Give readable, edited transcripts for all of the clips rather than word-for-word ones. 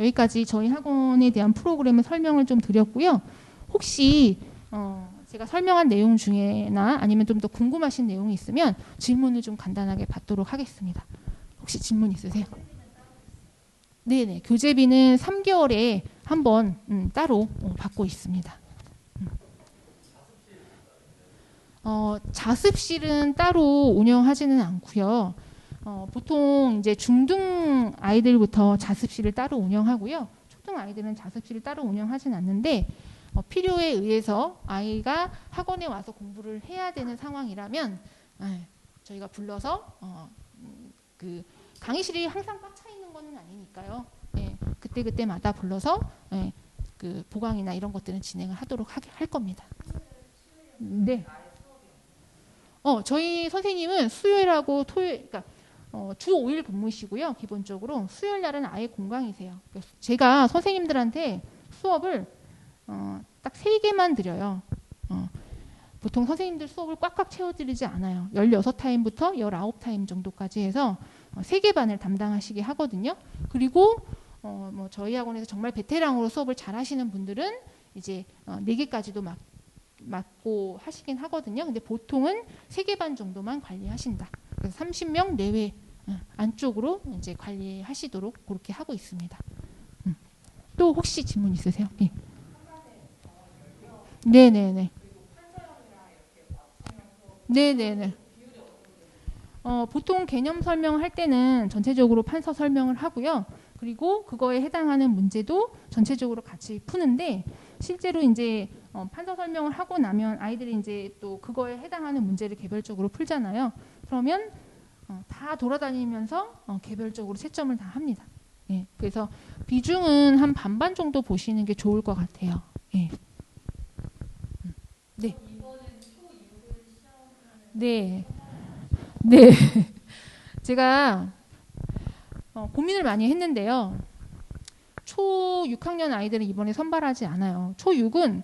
여기까지 저희 학원에 대한 프로그램을 설명을 좀 드렸고요. 혹시 제가 설명한 내용 중에나 아니면 좀 더 궁금하신 내용이 있으면 질문을 좀 간단하게 받도록 하겠습니다. 혹시 질문 있으세요? 네네. 교재비는 3개월에 한 번 따로 받고 있습니다. 자습실은 따로 운영하지는 않고요. 보통 이제 중등 아이들부터 자습실을 따로 운영하고요. 초등 아이들은 자습실을 따로 운영하지는 않는데 필요에 의해서 아이가 학원에 와서 공부를 해야 되는 상황이라면 저희가 불러서 그 강의실이 항상 꽉 차 있는 건 아니니까요. 예, 그때마다 불러서 그 보강이나 이런 것들은 진행을 하도록 할 겁니다. 네. 저희 선생님은 수요일하고 토요일, 그러니까 주 5일 근무시고요. 기본적으로 수요일 날은 아예 공강이세요. 제가 선생님들한테 수업을 딱 3개만 드려요. 보통 선생님들 수업을 꽉꽉 채워드리지 않아요. 16타임부터 19타임 정도까지 해서 3개 반을 담당하시게 하거든요. 그리고 뭐 저희 학원에서 정말 베테랑으로 수업을 잘 하시는 분들은 이제 4개까지도 맡고 하시긴 하거든요. 근데 보통은 3개 반 정도만 관리하신다. 그래서 30명 내외 안쪽으로 이제 관리하시도록 그렇게 하고 있습니다. 또 혹시 질문 있으세요? 네. 네네네. 네네네. 보통 개념 설명할 때는 전체적으로 판서 설명을 하고요. 그리고 그거에 해당하는 문제도 전체적으로 같이 푸는데 실제로 이제 판서 설명을 하고 나면 아이들이 이제 또 그거에 해당하는 문제를 개별적으로 풀잖아요. 그러면 다 돌아다니면서 개별적으로 채점을 다 합니다. 예, 그래서 비중은 한 반반 정도 보시는 게 좋을 것 같아요. 예. 네. 네. 네. 제가 고민을 많이 했는데요. 초 6학년 아이들은 이번에 선발하지 않아요. 초 6은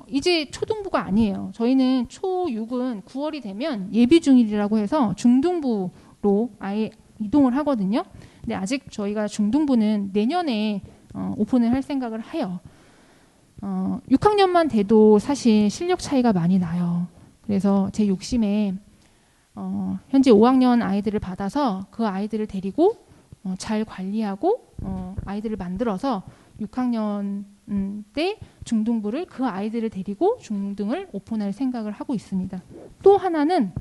이제 초등부가 아니에요. 저희는 초 6은 9월이 되면 예비 중일이라고 해서 중등부로 아예 이동을 하거든요. 근데 아직 저희가 중등부는 내년에 오픈을 할 생각을 해요. 6학년만 돼도 사실 실력 차이가 많이 나요. 그래서 제 욕심에 현재 5학년 아이들을 받아서 그 아이들을 데리고 잘 관리하고 아이들을 만들어서 6학년 때 중등부를 그 아이들을 데리고 중등을 오픈할 생각을 하고 있습니다. 또 하나는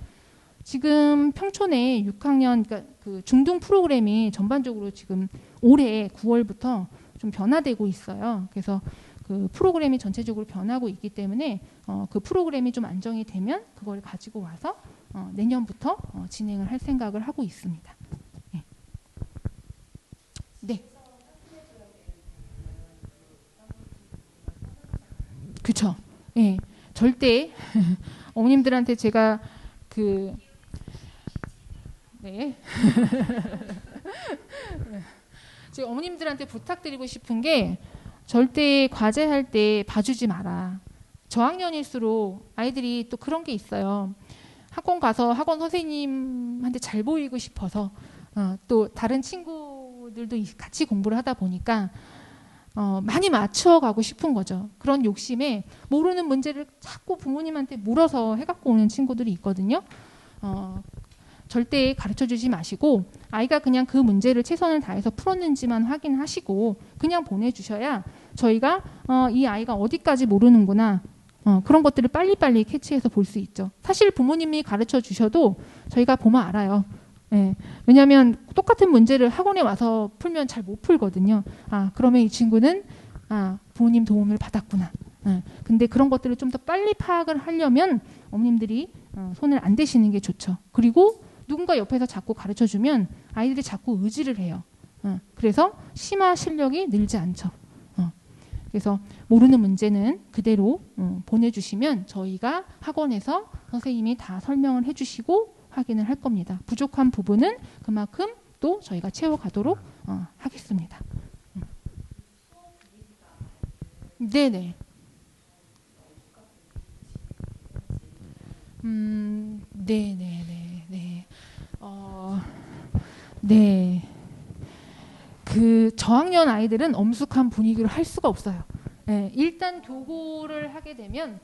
지금 평촌에 6학년 그러니까 그 중등 프로그램이 전반적으로 지금 올해 9월부터 좀 변화되고 있어요. 그래서 그 프로그램이 전체적으로 변하고 있기 때문에 그 프로그램이 좀 안정이 되면 그걸 가지고 와서 내년부터 진행을 할 생각을 하고 있습니다. 네. 네. 그쵸. 예. 절대 어머님들한테 제가 네. 제가 어머님들한테 부탁드리고 싶은 게 절대 과제할 때 봐주지 마라. 저학년일수록 아이들이 또 그런 게 있어요. 학원 가서 학원 선생님한테 잘 보이고 싶어서 또 다른 친구들도 같이 공부를 하다 보니까 많이 맞춰가고 싶은 거죠. 그런 욕심에 모르는 문제를 자꾸 부모님한테 물어서 해갖고 오는 친구들이 있거든요. 절대 가르쳐주지 마시고 아이가 그냥 그 문제를 최선을 다해서 풀었는지만 확인하시고 그냥 보내주셔야 저희가 이 아이가 어디까지 모르는구나 그런 것들을 빨리빨리 캐치해서 볼 수 있죠. 사실 부모님이 가르쳐 주셔도 저희가 보면 알아요. 예, 왜냐하면 똑같은 문제를 학원에 와서 풀면 잘 못 풀거든요. 그러면 이 친구는 부모님 도움을 받았구나. 근데 그런 것들을 좀 더 빨리 파악을 하려면 어머님들이 손을 안 대시는 게 좋죠. 그리고 누군가 옆에서 자꾸 가르쳐주면 아이들이 자꾸 의지를 해요. 그래서 심화 실력이 늘지 않죠. 그래서 모르는 문제는 그대로 보내주시면 저희가 학원에서 선생님이 다 설명을 해주시고 확인을 할 겁니다. 부족한 부분은 그만큼 또 저희가 채워가도록 하겠습니다. 네네. 네네네. 네. 네. 그 저학년 아이들은 엄숙한 분위기로 할 수가 없어요. 예, 일단 교고를 하게 되면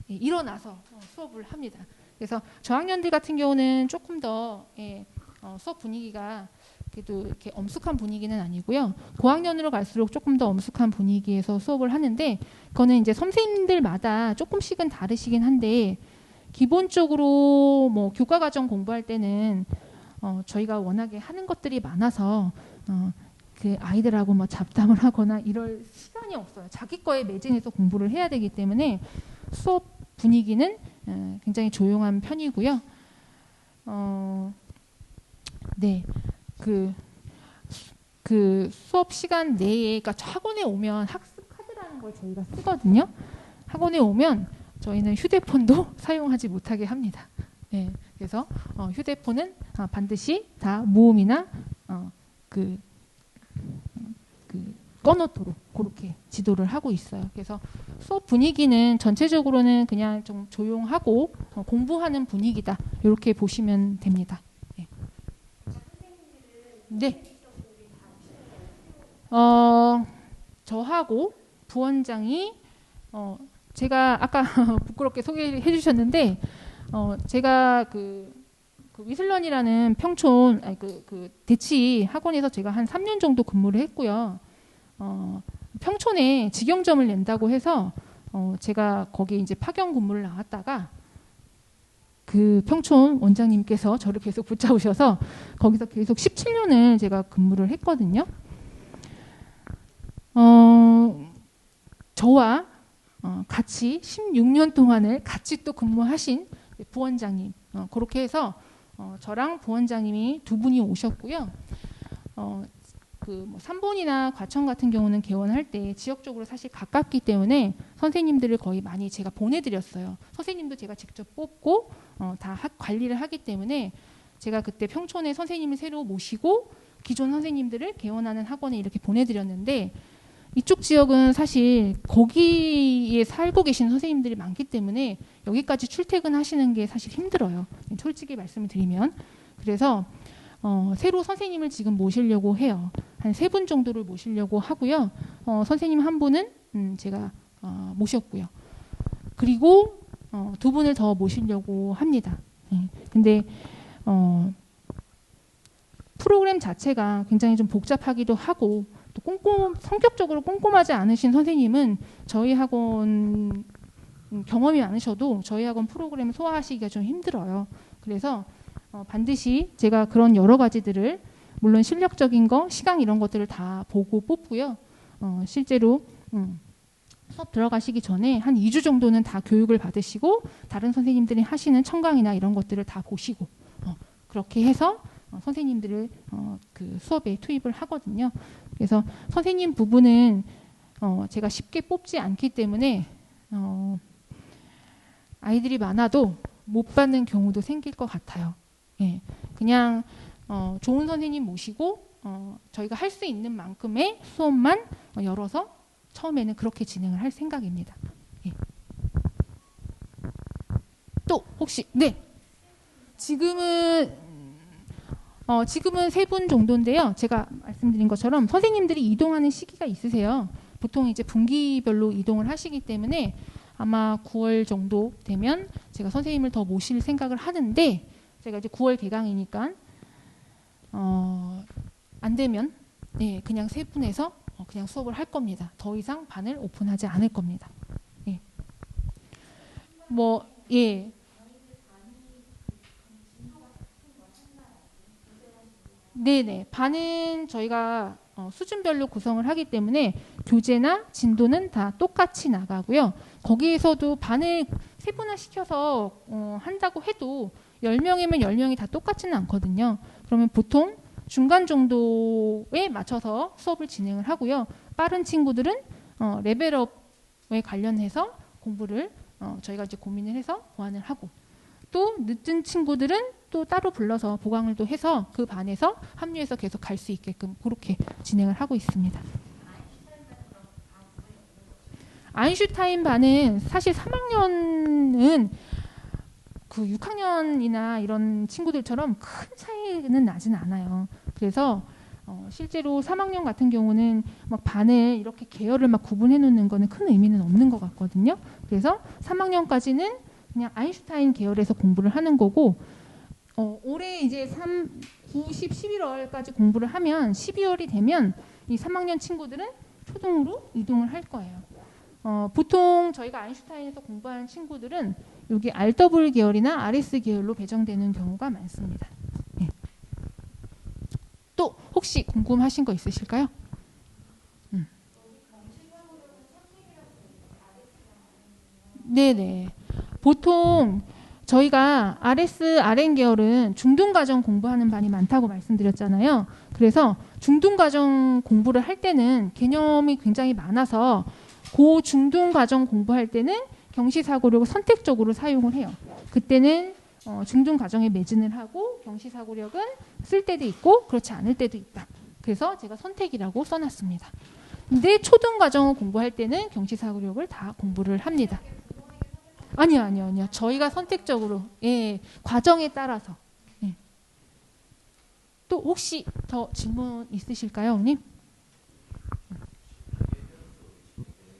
일어나서 수업을 합니다. 그래서 저학년들 같은 경우는 조금 더 수업 분위기가 그래도 이렇게 엄숙한 분위기는 아니고요. 고학년으로 갈수록 조금 더 엄숙한 분위기에서 수업을 하는데, 그거는 이제 선생님들마다 조금씩은 다르시긴 한데, 기본적으로 뭐 교과 과정 공부할 때는 저희가 워낙에 하는 것들이 많아서 그 아이들하고 뭐 잡담을 하거나 이럴 시간이 없어요. 자기 거에 매진해서 공부를 해야 되기 때문에 수업 분위기는 굉장히 조용한 편이고요. 네, 그 수업 시간 내에, 그러니까 학원에 오면 학습 카드라는 걸 저희가 쓰거든요. 학원에 오면 저희는 휴대폰도 사용하지 못하게 합니다. 네, 그래서 휴대폰은 반드시 다 모음이나 꺼놓도록 그렇게 지도를 하고 있어요. 그래서 수업 분위기는 전체적으로는 그냥 좀 조용하고 공부하는 분위기다, 이렇게 보시면 됩니다. 네. 네. 저하고 부원장이 제가 아까 부끄럽게 소개해 주셨는데, 제가 그 위슬런이라는 평촌 그 대치 학원에서 제가 한 3년 정도 근무를 했고요. 평촌에 직영점을 낸다고 해서 제가 거기 이제 파견 근무를 나왔다가 그 평촌 원장님께서 저를 계속 붙잡으셔서 거기서 계속 17년을 제가 근무를 했거든요. 저와 같이 16년 동안을 같이 또 근무하신 부원장님, 그렇게 해서 저랑 부원장님이 두 분이 오셨고요. 뭐 삼본이나 과천 같은 경우는 개원할 때 지역적으로 사실 가깝기 때문에 선생님들을 거의 많이 제가 보내드렸어요. 선생님도 제가 직접 뽑고 다 관리를 하기 때문에 제가 그때 평촌에 선생님을 새로 모시고 기존 선생님들을 개원하는 학원에 이렇게 보내드렸는데, 이쪽 지역은 사실 거기에 살고 계신 선생님들이 많기 때문에 여기까지 출퇴근하시는 게 사실 힘들어요. 솔직히 말씀을 드리면. 그래서 새로 선생님을 지금 모시려고 해요. 한 3분 정도를 모시려고 하고요. 선생님 한 분은 제가 모셨고요. 그리고 2분을 더 모시려고 합니다. 근데 프로그램 자체가 굉장히 좀 복잡하기도 하고, 또 성격적으로 꼼꼼하지 않으신 선생님은 저희 학원 경험이 많으셔도 저희 학원 프로그램을 소화하시기가 좀 힘들어요. 그래서 반드시 제가 그런 여러 가지들을, 물론 실력적인 거, 시간 이런 것들을 다 보고 뽑고요. 실제로 수업 들어가시기 전에 한 2주 정도는 다 교육을 받으시고 다른 선생님들이 하시는 청강이나 이런 것들을 다 보시고 그렇게 해서 선생님들을 그 수업에 투입을 하거든요. 그래서 선생님 부분은 제가 쉽게 뽑지 않기 때문에 아이들이 많아도 못 받는 경우도 생길 것 같아요. 예, 그냥 좋은 선생님 모시고 저희가 할 수 있는 만큼의 수업만 열어서 처음에는 그렇게 진행을 할 생각입니다. 예. 또 혹시 지금은 3분 정도인데요. 제가 말씀드린 것처럼 선생님들이 이동하는 시기가 있으세요. 보통 이제 분기별로 이동을 하시기 때문에 아마 9월 정도 되면 제가 선생님을 더 모실 생각을 하는데, 제가 이제 9월 개강이니까 안 되면 그냥 3분에서 그냥 수업을 할 겁니다. 더 이상 반을 오픈하지 않을 겁니다. 예. 네네. 반은 저희가 수준별로 구성을 하기 때문에 교재나 진도는 다 똑같이 나가고요. 거기에서도 반을 세분화시켜서 한다고 해도 10명이면 10명이 다 똑같지는 않거든요. 그러면 보통 중간 정도에 맞춰서 수업을 진행을 하고요. 빠른 친구들은 레벨업에 관련해서 공부를 저희가 이제 고민을 해서 보완을 하고, 또 늦은 친구들은 또 따로 불러서 보강을 또 해서 그 반에서 합류해서 계속 갈 수 있게끔 그렇게 진행을 하고 있습니다. 아인슈타인 반은 사실 3학년은 그 6학년이나 이런 친구들처럼 큰 차이는 나진 않아요. 그래서 실제로 3학년 같은 경우는 막 반을 이렇게 계열을 막 구분해 놓는 거는 큰 의미는 없는 것 같거든요. 그래서 3학년까지는 그냥 아인슈타인 계열에서 공부를 하는 거고 올해 이제 9, 10, 11월까지 공부를 하면 12월이 되면 이 3학년 친구들은 초등으로 이동을 할 거예요. 보통 저희가 아인슈타인에서 공부하는 친구들은 여기 RW 계열이나 RS 계열로 배정되는 경우가 많습니다. 네. 또 혹시 궁금하신 거 있으실까요? 네네. 보통 저희가 RS, RN 계열은 중등과정 공부하는 반이 많다고 말씀드렸잖아요. 그래서 중등과정 공부를 할 때는 개념이 굉장히 많아서 고 중등과정 공부할 때는 경시사고력을 선택적으로 사용을 해요. 그때는 중등과정에 매진을 하고 경시사고력은 쓸 때도 있고 그렇지 않을 때도 있다. 그래서 제가 선택이라고 써놨습니다. 근데 초등과정을 공부할 때는 경시사고력을 다 공부를 합니다. 아니요. 저희가 선택적으로 과정에 따라서. 또 혹시 더 질문 있으실까요, 어머님?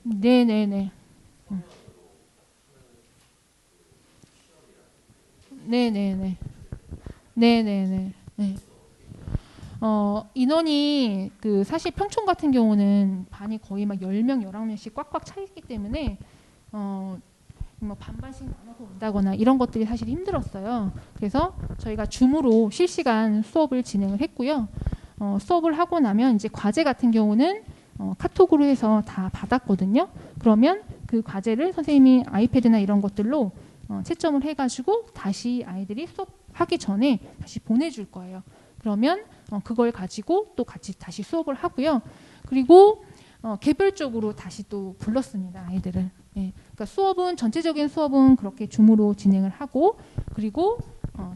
네네네. 네네네. 네네네. 네. 인원이 사실 평촌 같은 경우는 반이 거의 막 10명, 11명씩 꽉꽉 차 있기 때문에 뭐 반반씩 나눠서 온다거나 이런 것들이 사실 힘들었어요. 그래서 저희가 줌으로 실시간 수업을 진행을 했고요. 수업을 하고 나면 이제 과제 같은 경우는 카톡으로 해서 다 받았거든요. 그러면 그 과제를 선생님이 아이패드나 이런 것들로 채점을 해가지고 다시 아이들이 수업하기 전에 다시 보내줄 거예요. 그러면 그걸 가지고 또 같이 다시 수업을 하고요. 그리고 개별적으로 다시 또 불렀습니다. 아이들을. 그러니까 전체적인 수업은 그렇게 줌으로 진행을 하고 그리고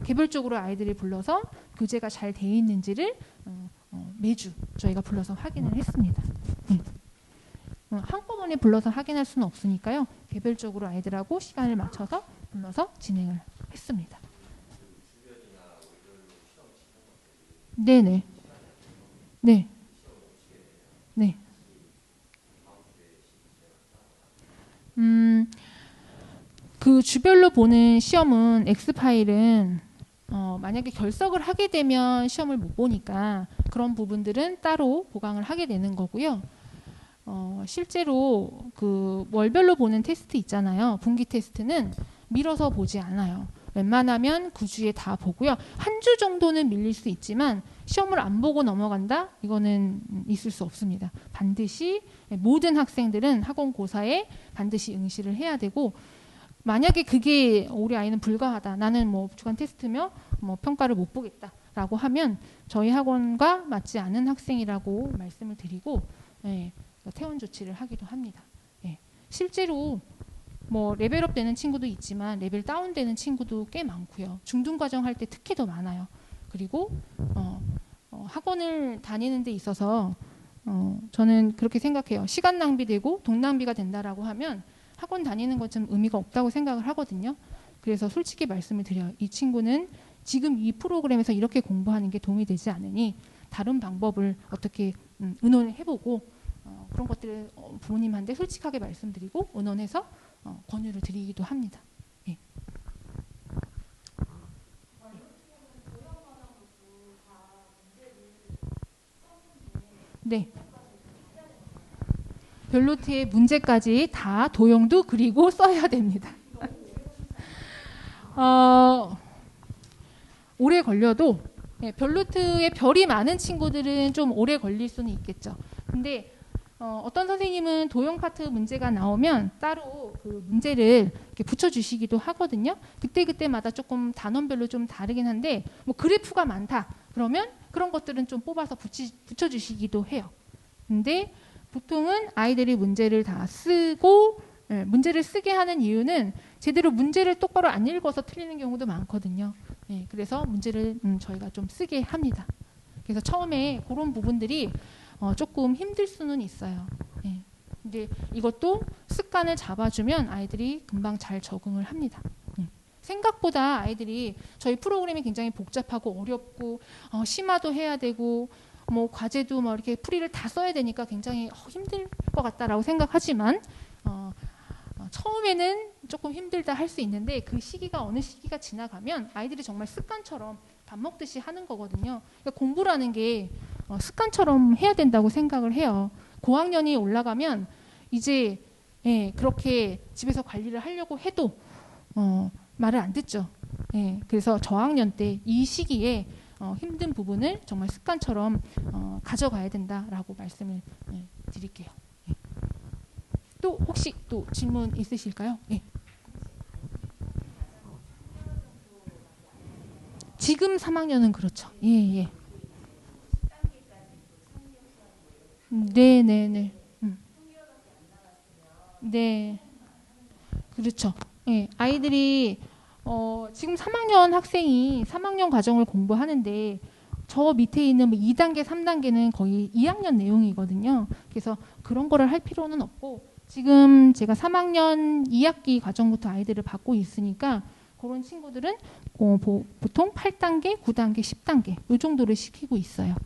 개별적으로 아이들을 불러서 교재가 잘 돼 있는지를 매주 저희가 불러서 확인을 했습니다. 한꺼번에 불러서 확인할 수는 없으니까요. 개별적으로 아이들하고 시간을 맞춰서 불러서 진행을 했습니다. 네네. 네. 네. 그 주별로 보는 시험은 X파일은 만약에 결석을 하게 되면 시험을 못 보니까 그런 부분들은 따로 보강을 하게 되는 거고요. 실제로 그 월별로 보는 테스트 있잖아요. 분기 테스트는 밀어서 보지 않아요. 웬만하면 9주에 다 보고요. 한 주 정도는 밀릴 수 있지만 시험을 안 보고 넘어간다? 이거는 있을 수 없습니다. 반드시 모든 학생들은 학원고사에 반드시 응시를 해야 되고 만약에 그게 우리 아이는 불가하다. 나는 뭐 주간 테스트며 뭐 평가를 못 보겠다라고 하면 저희 학원과 맞지 않은 학생이라고 말씀을 드리고 퇴원 조치를 하기도 합니다. 실제로 뭐 레벨업 되는 친구도 있지만 레벨 다운 되는 친구도 꽤 많고요. 중등 과정 할 때 특히 더 많아요. 그리고 학원을 다니는 데 있어서 저는 그렇게 생각해요. 시간 낭비되고 돈 낭비가 된다라고 하면 학원 다니는 것 좀 의미가 없다고 생각을 하거든요. 그래서 솔직히 말씀을 드려요. 이 친구는 지금 이 프로그램에서 이렇게 공부하는 게 도움이 되지 않으니 다른 방법을 어떻게 의논을 해보고 그런 것들을 부모님한테 솔직하게 말씀드리고 의논해서 권유를 드리기도 합니다. 예. 네. 별노트의 문제까지 다 도형도 그리고 써야 됩니다. 오래 걸려도 별노트에 별이 많은 친구들은 좀 오래 걸릴 수는 있겠죠. 근데 어떤 선생님은 도형 파트 문제가 나오면 따로 그 문제를 이렇게 붙여주시기도 하거든요. 그때마다 조금 단원별로 좀 다르긴 한데 뭐 그래프가 많다 그러면 그런 것들은 좀 뽑아서 붙여주시기도 해요. 근데 보통은 아이들이 문제를 다 쓰고 문제를 쓰게 하는 이유는 제대로 문제를 똑바로 안 읽어서 틀리는 경우도 많거든요. 그래서 문제를 저희가 좀 쓰게 합니다. 그래서 처음에 그런 부분들이 조금 힘들 수는 있어요. 근데 이것도 습관을 잡아주면 아이들이 금방 잘 적응을 합니다. 생각보다 아이들이 저희 프로그램이 굉장히 복잡하고 어렵고 심화도 해야 되고 뭐 과제도 뭐 이렇게 풀이를 다 써야 되니까 굉장히 힘들 것 같다라고 생각하지만 처음에는 조금 힘들다 할 수 있는데 그 시기가 어느 시기가 지나가면 아이들이 정말 습관처럼 밥 먹듯이 하는 거거든요. 그러니까 공부라는 게 습관처럼 해야 된다고 생각을 해요. 고학년이 올라가면 이제 그렇게 집에서 관리를 하려고 해도 말을 안 듣죠. 그래서 저학년 때 이 시기에 힘든 부분을 정말 습관처럼 가져가야 된다라고 말씀을 드릴게요. 또 혹시 또 질문 있으실까요? 지금 3학년은 그렇죠. 예. 네네네. 네. 그렇죠. 아이들이 지금 3학년 학생이 3학년 과정을 공부하는데 저 밑에 있는 뭐 2단계, 3단계는 거의 2학년 내용이거든요. 그래서 그런 거를 할 필요는 없고 지금 제가 3학년 2학기 과정부터 아이들을 받고 있으니까 그런 친구들은 보통 8단계, 9단계, 10단계 이 정도를 시키고 있어요.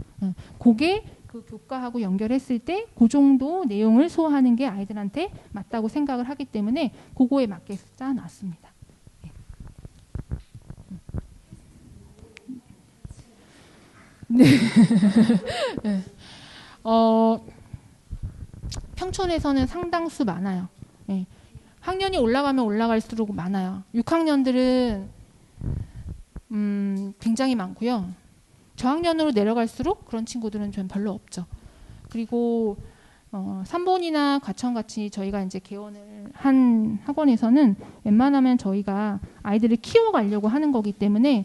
그게 그 교과하고 연결했을 때 그 정도 내용을 소화하는 게 아이들한테 맞다고 생각을 하기 때문에 그거에 맞게 짜놨습니다. 네. 네. 평촌에서는 상당수 많아요. 학년이 올라가면 올라갈수록 많아요. 6학년들은 굉장히 많고요. 저학년으로 내려갈수록 그런 친구들은 좀 별로 없죠. 그리고 삼본이나 과천같이 저희가 이제 개원을 한 학원에서는 웬만하면 저희가 아이들을 키워가려고 하는 거기 때문에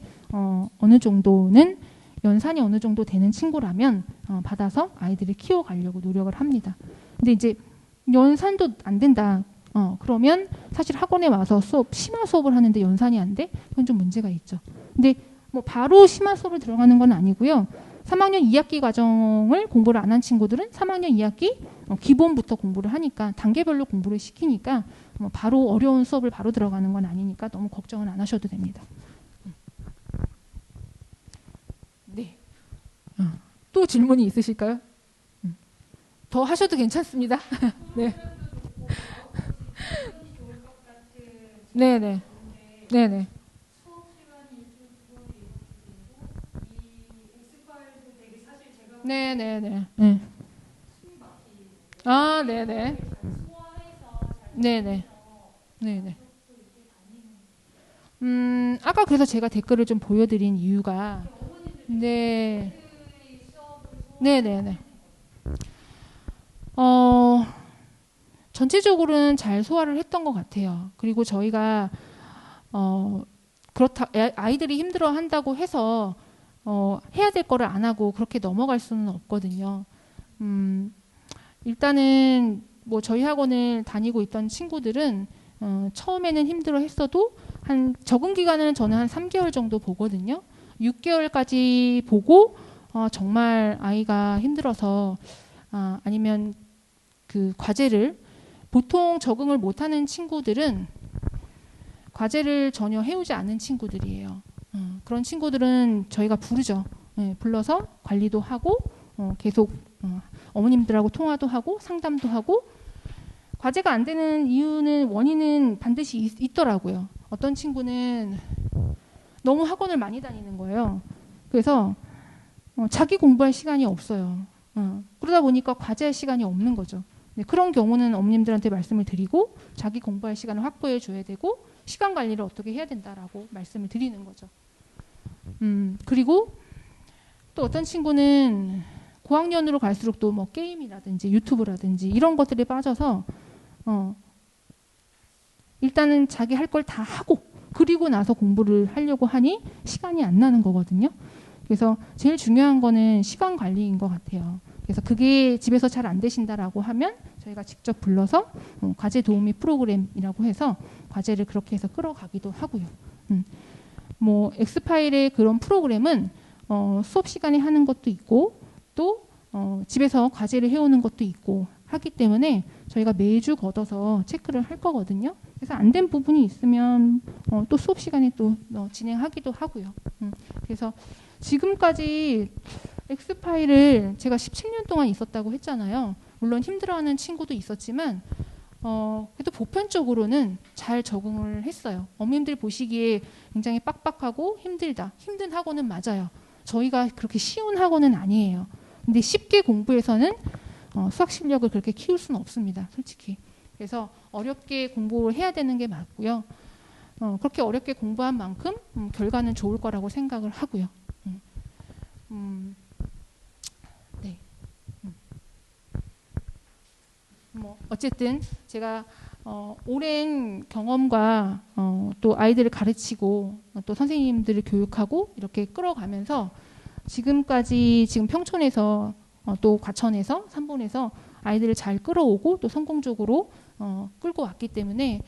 어느 정도는 연산이 어느 정도 되는 친구라면 받아서 아이들을 키워가려고 노력을 합니다. 근데 이제 연산도 안 된다. 그러면 사실 학원에 와서 심화 수업을 하는데 연산이 안 돼? 그건 좀 문제가 있죠. 근데 뭐 바로 심화 수업을 들어가는 건 아니고요. 3학년 2학기 과정을 공부를 안 한 친구들은 3학년 2학기 기본부터 공부를 하니까 단계별로 공부를 시키니까 바로 어려운 수업을 바로 들어가는 건 아니니까 너무 걱정은 안 하셔도 됩니다. 네. 또 질문이 있으실까요? 더 하셔도 괜찮습니다. 네. 네네. 네네. 네네네. 네. 아, 네네. 네네. 네네. 아까 그래서 제가 댓글을 좀 보여드린 이유가 네. 네네네. 전체적으로는 잘 소화를 했던 것 같아요. 그리고 저희가 그렇다 아이들이 힘들어 한다고 해서 해야 될 거를 안 하고 그렇게 넘어갈 수는 없거든요. 일단은 뭐 저희 학원을 다니고 있던 친구들은 처음에는 힘들어 했어도 한 적응 기간은 저는 한 3개월 정도 보거든요. 6개월까지 보고 정말 아이가 힘들어서 아니면 그 과제를 보통 적응을 못하는 친구들은 과제를 전혀 해오지 않는 친구들이에요. 그런 친구들은 저희가 부르죠. 불러서 관리도 하고 계속 어머님들하고 통화도 하고 상담도 하고 과제가 안 되는 이유는 원인은 반드시 있더라고요. 어떤 친구는 너무 학원을 많이 다니는 거예요. 그래서 자기 공부할 시간이 없어요. 그러다 보니까 과제할 시간이 없는 거죠. 그런 경우는 어머님들한테 말씀을 드리고 자기 공부할 시간을 확보해 줘야 되고 시간 관리를 어떻게 해야 된다라고 말씀을 드리는 거죠. 그리고 또 어떤 친구는 고학년으로 갈수록 또 뭐 게임이라든지 유튜브라든지 이런 것들에 빠져서 일단은 자기 할 걸 다 하고 그리고 나서 공부를 하려고 하니 시간이 안 나는 거거든요. 그래서 제일 중요한 거는 시간 관리인 것 같아요. 그래서 그게 집에서 잘 안 되신다라고 하면 저희가 직접 불러서 과제 도우미 프로그램이라고 해서 과제를 그렇게 해서 끌어가기도 하고요. 뭐 엑스파일의 그런 프로그램은 수업 시간에 하는 것도 있고 또 집에서 과제를 해오는 것도 있고 하기 때문에 저희가 매주 걷어서 체크를 할 거거든요. 그래서 안 된 부분이 있으면 또 수업 시간에 또 진행하기도 하고요. 그래서 지금까지 엑스파일을 제가 17년 동안 있었다고 했잖아요. 물론 힘들어하는 친구도 있었지만 그래도 보편적으로는 잘 적응을 했어요. 어머님들 보시기에 굉장히 빡빡하고 힘들다. 힘든 학원은 맞아요. 저희가 그렇게 쉬운 학원은 아니에요. 근데 쉽게 공부해서는 수학 실력을 그렇게 키울 수는 없습니다. 솔직히. 그래서 어렵게 공부를 해야 되는 게 맞고요. 그렇게 어렵게 공부한 만큼 결과는 좋을 거라고 생각을 하고요. 네. 뭐 어쨌든 제가 오랜 경험과 또 아이들을 가르치고 또 선생님들을 교육하고 이렇게 끌어가면서 지금까지 지금 평촌에서 또 과천에서 삼본에서 아이들을 잘 끌어오고 또 성공적으로 끌고 왔기 때문에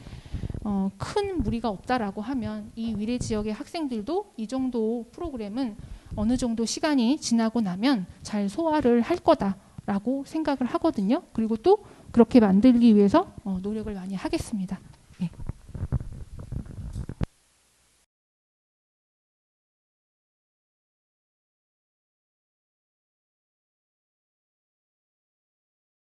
큰 무리가 없다라고 하면 이 위례 지역의 학생들도 이 정도 프로그램은 어느 정도 시간이 지나고 나면 잘 소화를 할 거다라고 생각을 하거든요. 그리고 또 그렇게 만들기 위해서 노력을 많이 하겠습니다.